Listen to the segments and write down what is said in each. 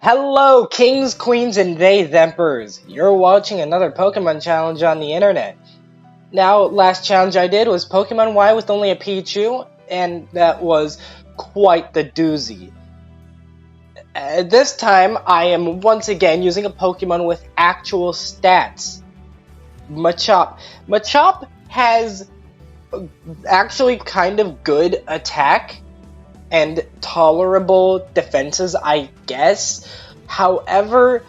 Hello, kings, queens, and they thempers. You're watching another Pokemon challenge on the internet. Now, last challenge I did was Pokemon Y with only a Pichu, and that was quite the doozy. This time, I am once again using a Pokemon with actual stats. Machop. Machop has actually kind of good attack and tolerable defenses, I guess. However,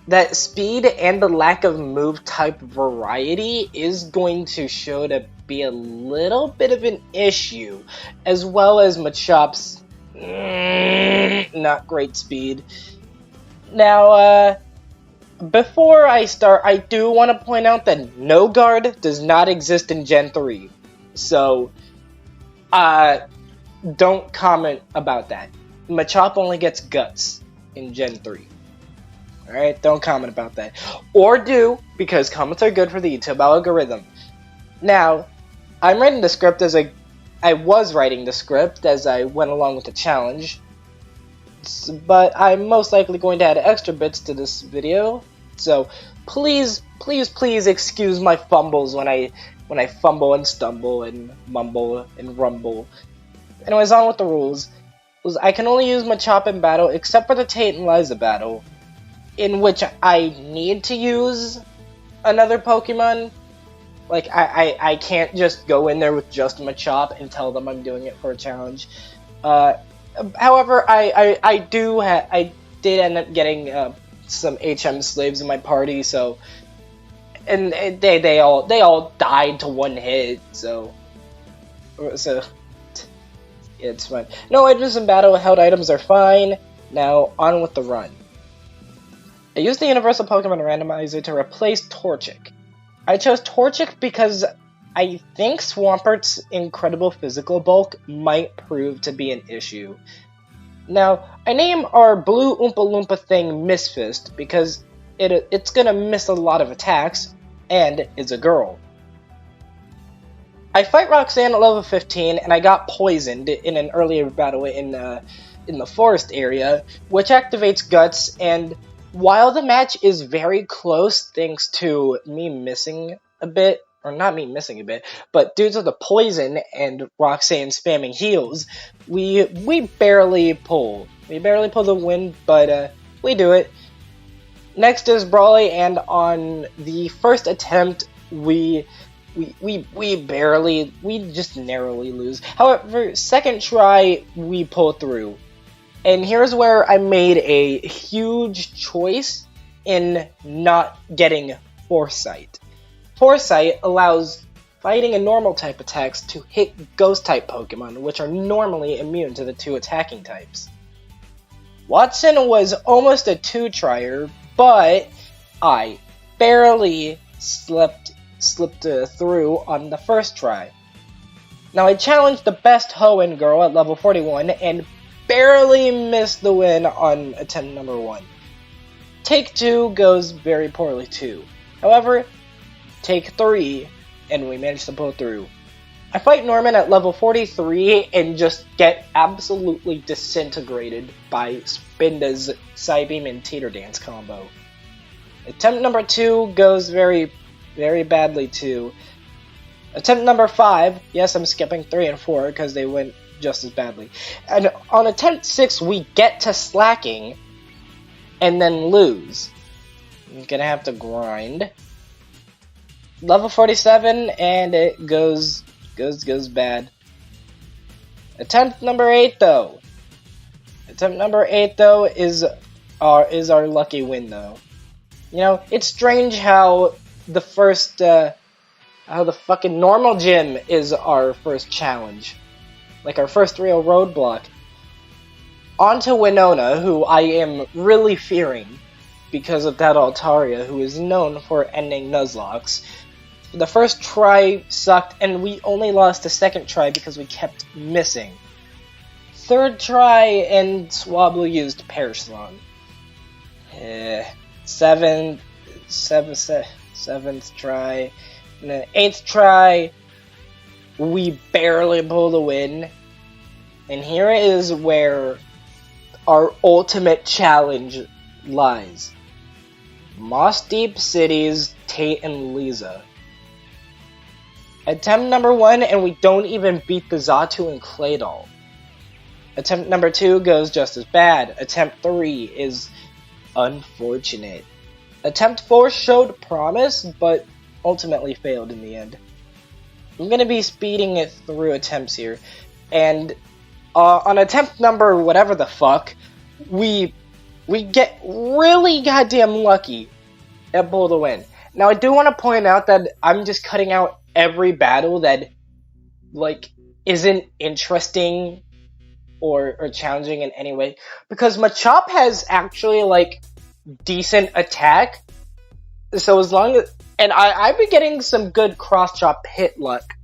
that speed and the lack of move type variety is going to show to be a little bit of an issue, as well as Machop's not great speed. Now, before I start, I do want to point out that No Guard does not exist in Gen 3. So, don't comment about that. Machop only gets Guts in Gen 3. Alright, don't comment about that. Or do, because comments are good for the YouTube algorithm. Now, I'm writing the script I was writing the script as I went along with the challenge. But I'm most likely going to add extra bits to this video. So, please excuse my fumbles when I fumble and stumble and mumble and rumble. Anyways, on with the rules. I can only use Machop in battle, except for the Tate and Liza battle, in which I need to use another Pokemon. Like, I can't just go in there with just Machop and tell them I'm doing it for a challenge. However, I did end up getting some HM slaves in my party, so... And they all died to one hit, so it's fine. No items in battle, held items are fine. Now, on with the run. I used the Universal Pokemon Randomizer to replace Torchic. I chose Torchic because I think Swampert's incredible physical bulk might prove to be an issue. Now, I name our blue Oompa Loompa thing Mistfist because it's gonna miss a lot of attacks, and it's a girl. I fight Roxanne at level 15, and I got poisoned in an earlier battle in the forest area, which activates Guts, and while the match is very close thanks to me missing a bit, or not me missing a bit, but due to the poison and Roxanne spamming heals, we barely pull. We barely pull the win, but we do it. Next is Brawly, and on the first attempt, we just narrowly lose. However, second try, we pull through. And here's where I made a huge choice in not getting Foresight. Foresight allows fighting and normal type attacks to hit ghost type Pokemon, which are normally immune to the two attacking types. Watson was almost a 2-tryer, but I barely slipped through on the first try. Now, I challenged the best Hoenn girl at level 41 and barely missed the win on attempt number 1. Take 2 goes very poorly too. However, take 3 and we managed to pull through. I fight Norman at level 43 and just get absolutely disintegrated by Spinda's Psybeam and Teeter Dance combo. Attempt number 2 goes very badly too. Attempt number 5, yes, I'm skipping 3 and 4 because they went just as badly. And on attempt 6, we get to Slacking and then lose. I'm gonna have to grind. Level 47 and it goes bad. Attempt number 8 though. Attempt number 8 though is our lucky win though. You know, it's strange how the fucking normal gym is our first challenge. Like our first real roadblock. On to Winona, who I am really fearing because of that Altaria, who is known for ending Nuzlocke. The first try sucked, and we only lost the second try because we kept missing. Third try, and Swablu used Perish Song. Seventh try, and then 8th try, we barely pull the win. And here is where our ultimate challenge lies. Moss Deep Cities, Tate and Lisa. Attempt number 1, and we don't even beat the Xatu and Claydol. Attempt number 2 goes just as bad. Attempt 3 is unfortunate. Attempt 4 showed promise, but ultimately failed in the end. I'm gonna be speeding it through attempts here, and on attempt number whatever the fuck, we get really goddamn lucky and pull the win. Now I do want to point out that I'm just cutting out every battle that like isn't interesting or challenging in any way, because Machop has actually like decent attack. So as long as, and I've been getting some good cross chop hit luck,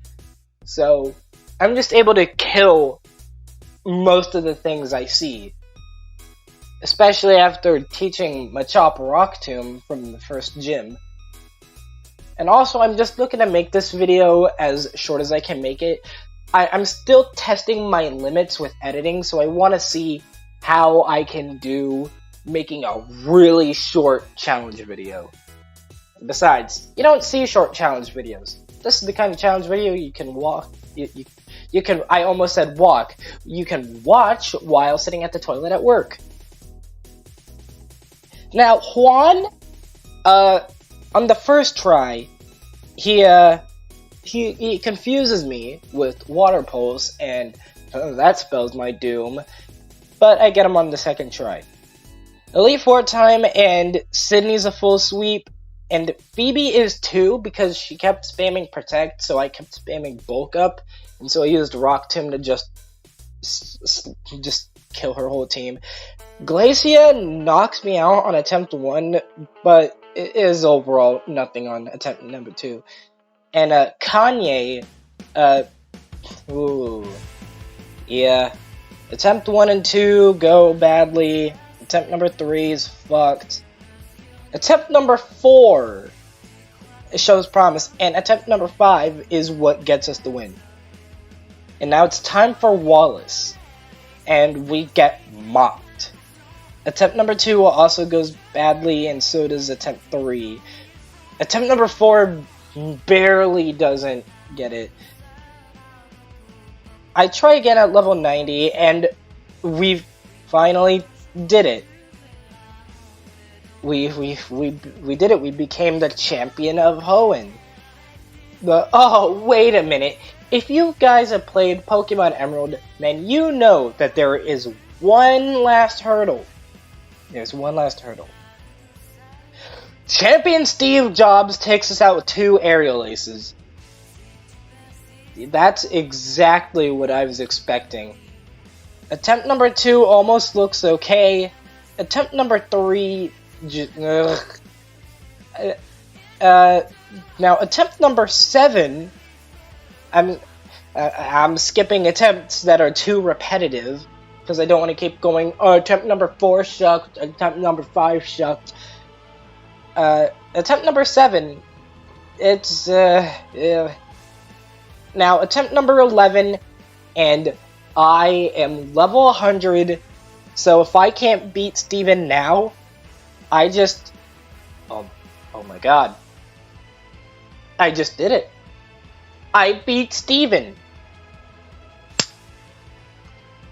so I'm just able to kill most of the things I see. Especially after teaching Machop Rock Tomb from the first gym. And also, I'm just looking to make this video as short as I can make it. I'm still testing my limits with editing, so I want to see how I can do making a really short challenge video. Besides, you don't see short challenge videos. This is the kind of challenge video you can walk. You can. I almost said walk. You can watch while sitting at the toilet at work. Now, Juan, on the first try, he confuses me with Water Pulse, and that spells my doom, but I get him on the second try. Elite Four time, and Sydney's a full sweep, and Phoebe is too, because she kept spamming Protect, so I kept spamming Bulk Up, and so I used Rock Tomb to just kill her whole team. Glacia knocks me out on attempt 1, but it is overall nothing on attempt number 2. And Kanye, yeah, attempt 1 and 2 go badly. Attempt number 3 is fucked. Attempt number 4 shows promise, and attempt number 5 is what gets us the win. And now it's time for Wallace, and we get mopped. Attempt number 2 also goes badly, and so does attempt 3. Attempt number 4 barely doesn't get it. I try again at level 90, and we finally did it. We did it. We became the champion of Hoenn. Oh, wait a minute. If you guys have played Pokemon Emerald, then you know that there is one last hurdle. There's one last hurdle. Champion Steve Jobs takes us out with 2 aerial aces. That's exactly what I was expecting. Attempt number 2 almost looks okay. Attempt number 3... now, attempt number 7... I'm skipping attempts that are too repetitive, because I don't want to keep going, oh, attempt number 4 shucked, attempt number 5 shucked. Attempt number 7, it's, Now, attempt number 11, and I am level 100, so if I can't beat Steven now, I just... Oh my god. I just did it. I beat Steven.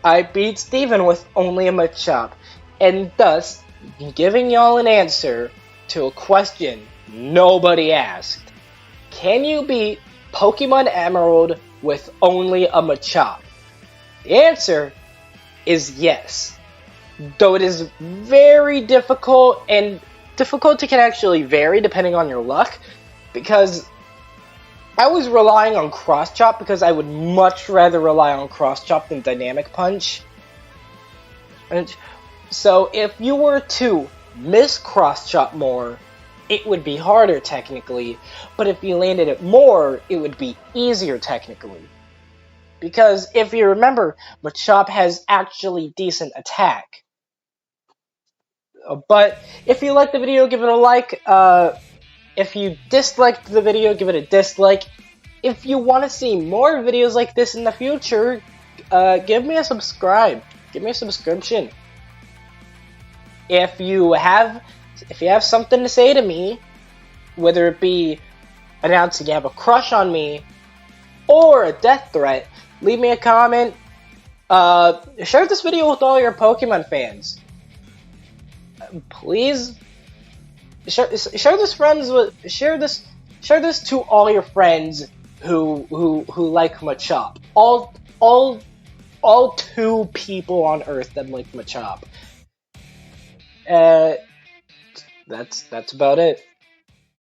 I beat Steven with only a Machop, and thus giving y'all an answer to a question nobody asked. Can you beat Pokemon Emerald with only a Machop? The answer is yes. Though it is very difficult, and difficulty can actually vary depending on your luck, because I was relying on Cross Chop because I would much rather rely on Cross Chop than Dynamic Punch. And so if you were to miss Cross Chop more, it would be harder technically, but if you landed it more, it would be easier technically. Because if you remember, Machop has actually decent attack. But if you liked the video, give it a like. If you disliked the video, give it a dislike. If you want to see more videos like this in the future, give me a subscribe. Give me a subscription. if you have something to say to me, whether it be announcing you have a crush on me or a death threat, leave me a comment. Share this video with all your Pokemon fans. Please share this to all your friends who like Machop. All 2 people on Earth that like Machop. That's about it.